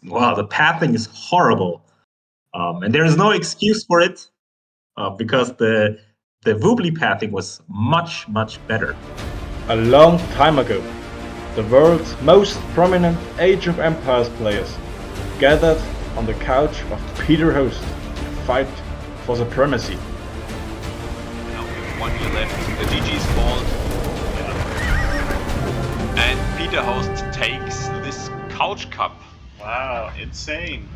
Wow, the pathing is horrible, and there is no excuse for it because the Woobly pathing was much better. A long time ago, the world's most prominent Age of Empires players gathered on the couch of Peter Host to fight for supremacy. Now we have 1 year left. The GG's fall. And Peter Host takes this Couch Cup. Wow, insane.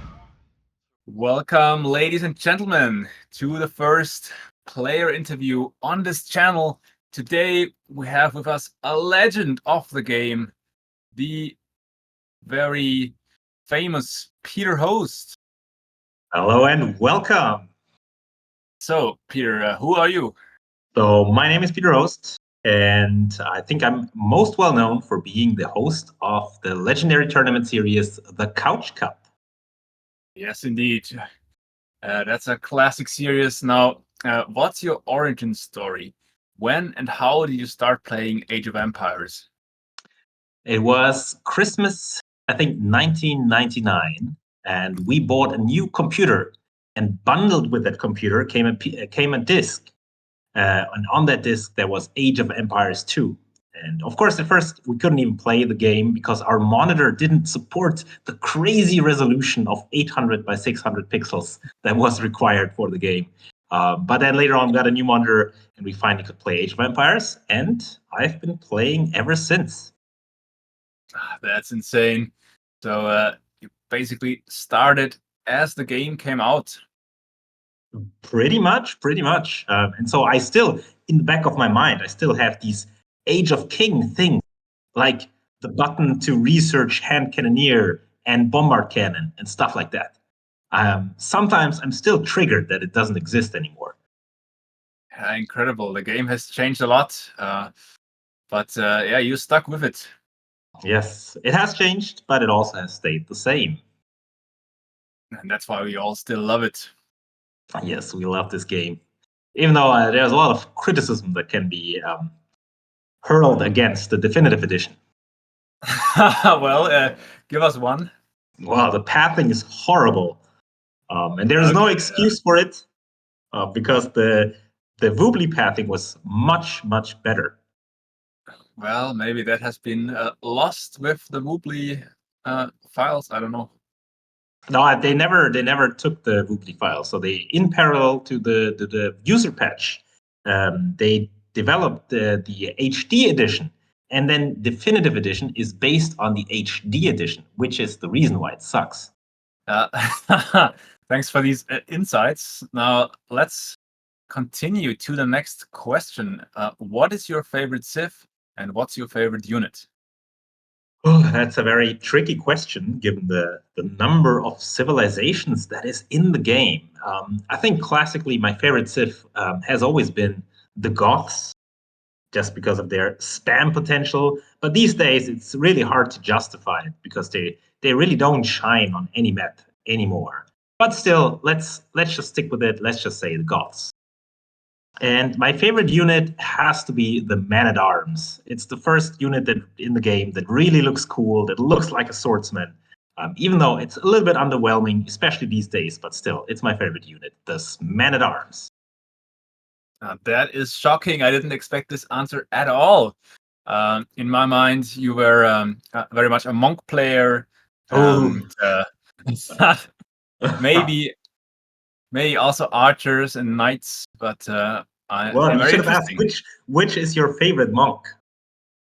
Welcome, ladies and gentlemen, to the first player interview on this channel. Today, we have with us a legend of the game, the very famous Peter Host. Hello and welcome. So, Peter, who are you? So my name is Peter Host, and I think I'm most well known for being the host of the legendary tournament series, the Couch Cup. Yes, indeed. That's a classic series. Now, what's your origin story? When and how did you start playing Age of Empires? It was Christmas, I think 1999, and we bought a new computer, and bundled with that computer came a disc. And on that disc, there was Age of Empires 2. And of course, at first, we couldn't even play the game because our monitor didn't support the crazy resolution of 800 by 600 pixels that was required for the game. But then later on, we got a new monitor and we finally could play Age of Empires. And I've been playing ever since. That's insane. So you basically started as the game came out. Pretty much. And so I still, in the back of my mind, I still have these Age of King things, like the button to research hand cannoneer and bombard cannon and stuff like that. Sometimes I'm still triggered that it doesn't exist anymore. Incredible. The game has changed a lot. But yeah, you stuck with it. Yes, it has changed, but it also has stayed the same. And that's why we all still love it. Yes, we love this game. Even though there's a lot of criticism that can be hurled against the definitive edition. Well, give us one. Wow, the pathing is horrible. And there is no excuse for it because the Woobly pathing was much better. Well, maybe that has been lost with the Woobly files. I don't know. No, they never took the Woobly file. So they, in parallel to the user patch, they developed the HD edition, and then definitive edition is based on the HD edition, which is the reason why it sucks. Thanks for these insights. Now let's continue to the next question. What is your favorite Civ, and what's your favorite unit? Oh, that's a very tricky question given the number of civilizations that is in the game. I think classically my favorite Civ has always been the Goths, just because of their spam potential. But these days it's really hard to justify it because they really don't shine on any map anymore. But still, let's just stick with it. Let's just say the Goths. And my favorite unit has to be the Man-at-Arms. It's the first unit that in the game that really looks cool, that looks like a swordsman, even though it's a little bit underwhelming, especially these days, but still, it's my favorite unit, this Man-at-Arms. That is shocking. I didn't expect this answer at all. In my mind, you were very much a monk player. And, maybe also archers and knights, but well, you should have asked which is your favorite monk,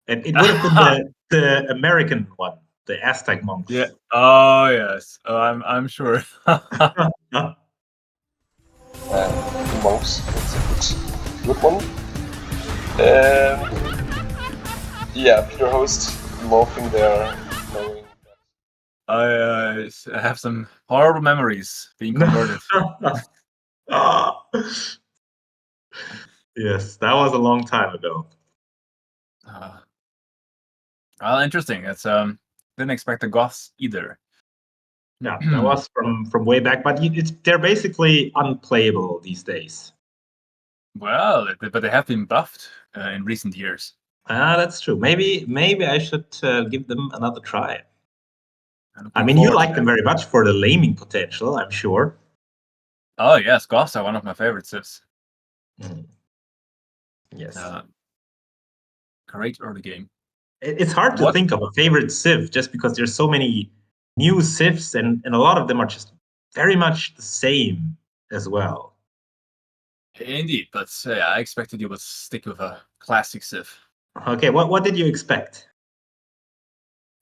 and it would have been the American one, the Aztec monks. Yeah. Oh yes. Oh, I'm sure. Monks, that's a good one. Yeah, Peter Host morphing there, knowing. I have some horrible memories being converted. Yes, that was a long time ago. Well, interesting. It's didn't expect the Goths either. Yeah, that was from way back, but they're basically unplayable these days. Well, but they have been buffed in recent years. That's true. Maybe I should give them another try. I mean, you like them very much for the laming potential, I'm sure. Oh yes, Goths are one of my favorite civs. Yes. Great early game. It's hard to think of a favorite civ just because there's so many new civs and a lot of them are just very much the same as well. Indeed, but I expected you would stick with a classic civ. Okay, what did you expect?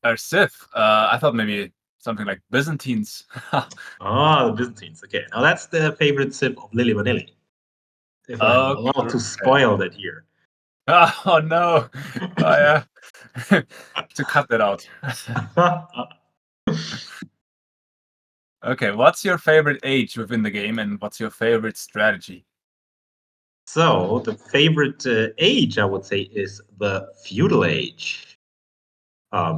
A civ? I thought maybe something like Byzantines. Oh, the Byzantines. Okay, now that's the favorite civ of Lily Vanilli. If I'm allowed to spoil that here. Oh no! Oh yeah. To cut that out. Okay, what's your favorite age within the game, and what's your favorite strategy? So the favorite age, I would say, is the feudal age,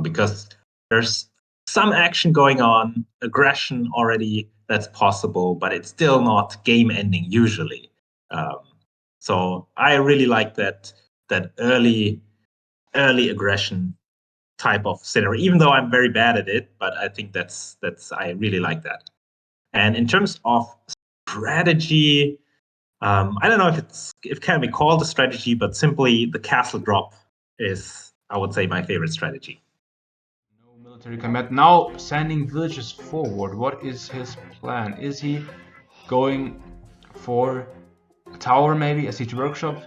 because there's some action going on, aggression already that's possible, but it's still not game ending usually. So I really like that early aggression type of scenario, even though I'm very bad at it, but I think that's I really like that. And in terms of strategy, I don't know if it can be called a strategy, but simply the castle drop is, I would say, my favorite strategy. No military combat. Now sending villages forward. What is his plan? Is he going for a tower, maybe a siege workshop?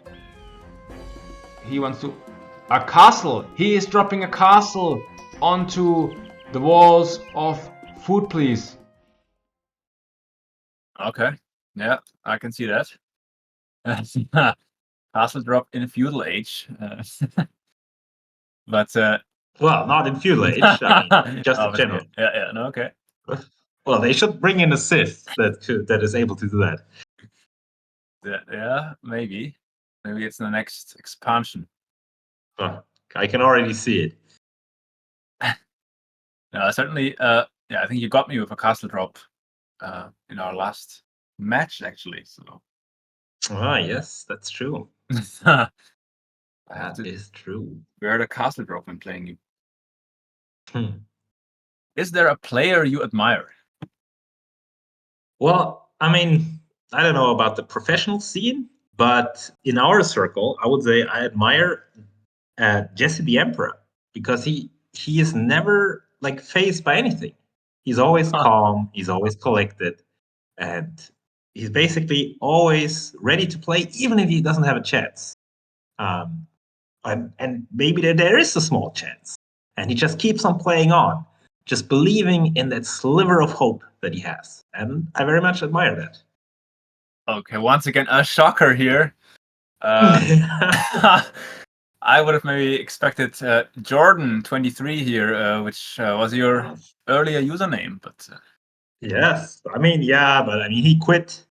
He wants to a castle. He is dropping a castle onto the walls of Food Please. Okay, yeah, I can see that. Castle drop in feudal age, but well, not in feudal age. I mean, just in general. Yeah, no, okay. Well, they should bring in a Sith that is able to do that. Yeah, maybe it's in the next expansion. I can already see it. Certainly. Yeah, I think you got me with a castle drop in our last match, actually. So. Yes, that's true. That is true. Wear the castle drop when playing you. Hmm. Is there a player you admire? Well, I mean, I don't know about the professional scene, but in our circle, I would say I admire Jesse the Emperor because he is never like phased by anything. He's always calm, he's always collected, and he's basically always ready to play, even if he doesn't have a chance. And maybe there is a small chance, and he just keeps on playing on, just believing in that sliver of hope that he has, and I very much admire that. Okay, once again, a shocker here. I would have maybe expected Jordan23 here, which was your earlier username, but yes, I mean, yeah, but I mean, he quit.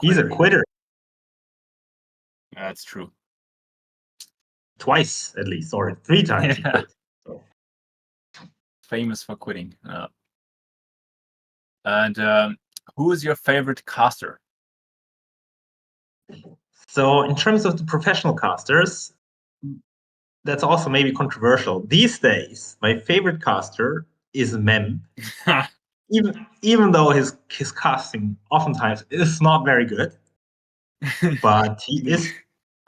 He's a quitter. That's true. Twice at least, or 3 times he quit. So. Famous for quitting. And who is your favorite caster? So in terms of the professional casters, that's also maybe controversial. These days, my favorite caster is Mem. even though his casting oftentimes is not very good, but he is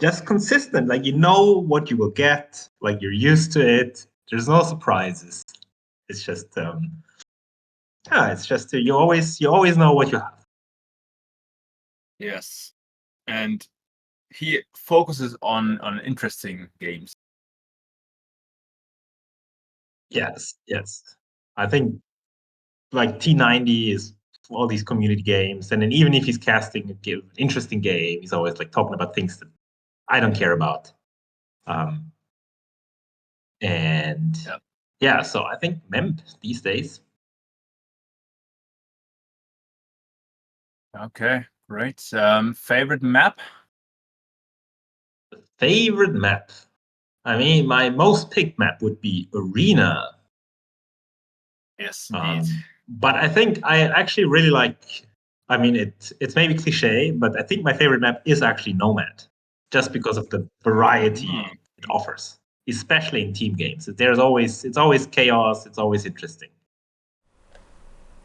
just consistent. Like, you know what you will get, like you're used to it. There's no surprises. It's just it's just you always know what you have. Yes. And he focuses on interesting games. Yes. I think like T90 is all these community games, and then even if he's casting an interesting game, he's always like talking about things that I don't care about. And yeah, so I think Memp these days. Okay, great. Favorite map? Favorite map? I mean, my most picked map would be Arena. Yes, indeed. But I think I actually really like. I mean, it's maybe cliche, but I think my favorite map is actually Nomad, just because of the variety it offers, especially in team games. It's always chaos. It's always interesting.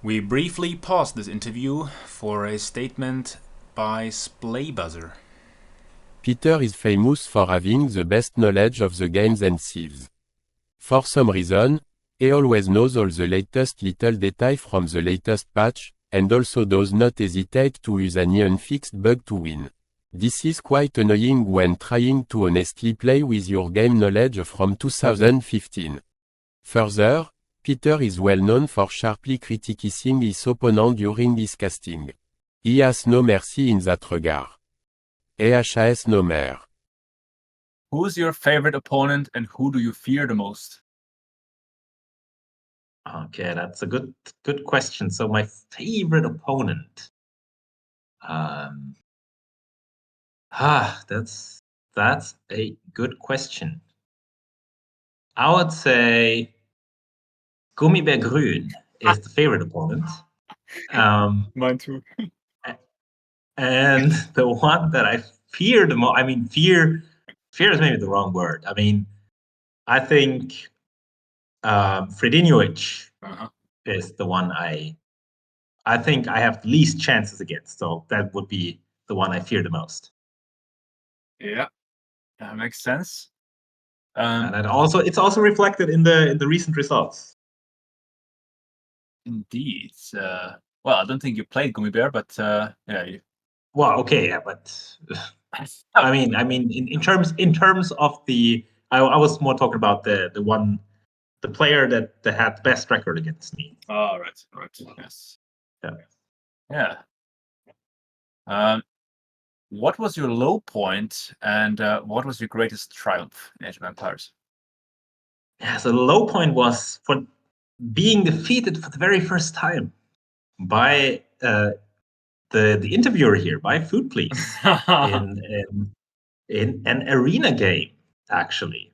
We briefly paused this interview for a statement by Splaybuzzer. Peter is famous for having the best knowledge of the games and thieves. For some reason, he always knows all the latest little details from the latest patch, and also does not hesitate to use any unfixed bug to win. This is quite annoying when trying to honestly play with your game knowledge from 2015. Further, Peter is well known for sharply criticizing his opponent during his casting. He has no mercy in that regard. EHS no mer. Who's your favorite opponent and who do you fear the most? Okay, that's a good question. So my favorite opponent. That's a good question. I would say Gummibär Grün is the favorite opponent. Mine too. And the one that I fear the most, I mean, fear is maybe the wrong word. I mean, I think Fredinovic is the one I think I have the least chances against. So that would be the one I fear the most. Yeah, that makes sense. And it's also reflected in the recent results. Indeed. Well, I don't think you played Gummibär, but yeah. Well, okay, yeah, but I mean, in terms of the, I was more talking about the player that had the best record against me. Oh, right, yes. Yeah. What was your low point and what was your greatest triumph in Age of Empires? Yeah, so the low point was for being defeated for the very first time by the interviewer here, by Food Please, in an arena game, actually.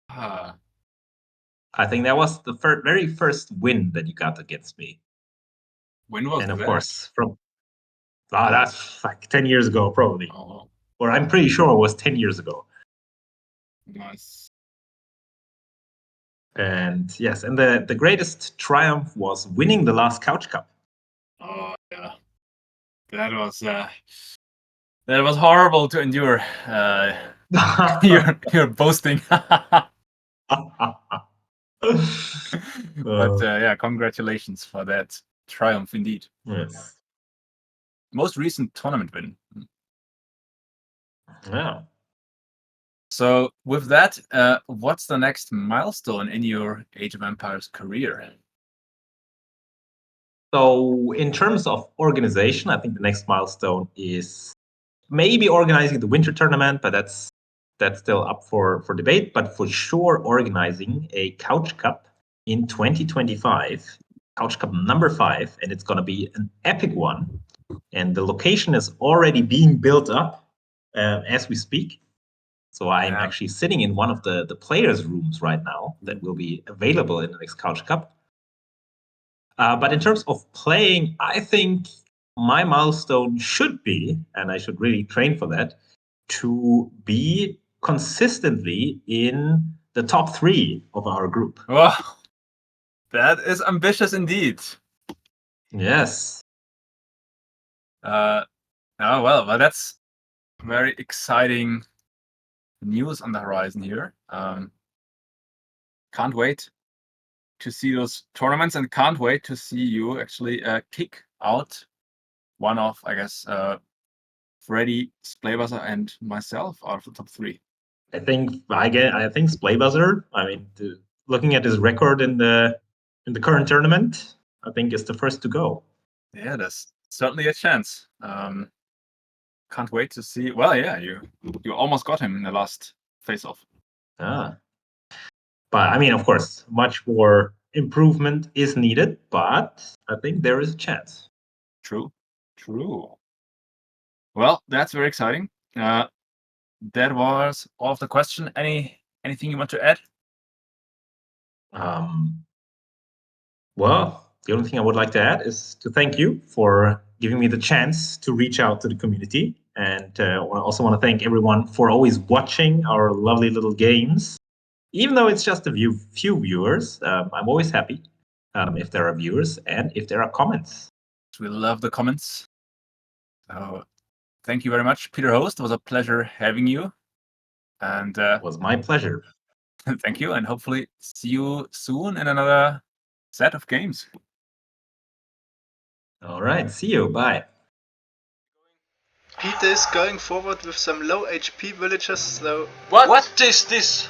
I think that was the very first win that you got against me. When was and of that? course, that's like 10 years ago, probably. Oh, Or I'm pretty sure it was 10 years ago. nice. And yes, and the greatest triumph was winning the last Couch Cup. Oh, yeah. That was horrible to endure. You're boasting. But yeah, congratulations for that triumph indeed. Yes. Most recent tournament win. Yeah. So with that, what's the next milestone in your Age of Empires career? So in terms of organization, I think the next milestone is maybe organizing the winter tournament, but that's still up for debate. But for sure, organizing a Couch Cup in 2025, Couch Cup number 5, and it's going to be an epic one. And the location is already being built up as we speak. So I'm actually sitting in one of the players' rooms right now that will be available in the next Couch Cup. But in terms of playing, I think my milestone should be, and I should really train for that, to be consistently in the top 3 of our group. Wow, that is ambitious indeed. Yes. Oh well, that's very exciting news on the horizon here. Can't wait to see those tournaments and can't wait to see you actually kick out one of, I guess, Freddy, Splaybuzzer, and myself out of the top 3. I think Splaybuzzer, I mean, looking at his record in the current tournament, I think is the first to go. Yeah, there's certainly a chance. Can't wait to see. Well, yeah, you almost got him in the last face-off. But I mean, of course, much more improvement is needed, but I think there is a chance. True. Well, that's very exciting. That was all of the question. Anything you want to add? Well, the only thing I would like to add is to thank you for giving me the chance to reach out to the community. And I also want to thank everyone for always watching our lovely little games. Even though it's just a few viewers, I'm always happy. if there are viewers and if there are comments. We love the comments. So thank you very much, Peter Host. It was a pleasure having you. And It was my pleasure. thank you, and hopefully see you soon in another set of games. All right, see you. Bye. Peter is going forward with some low HP villagers, so... What is this?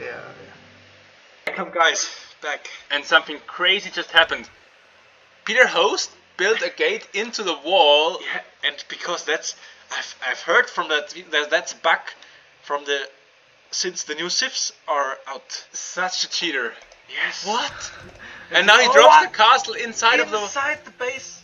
Yeah. Welcome guys, back. And something crazy just happened. Peter Host built a gate into the wall. Yeah, and because that's... I've heard from that's a bug from the... Since the new sieves are out. Such a cheater. Yes. What? And now he drops the castle inside of the... Inside the base.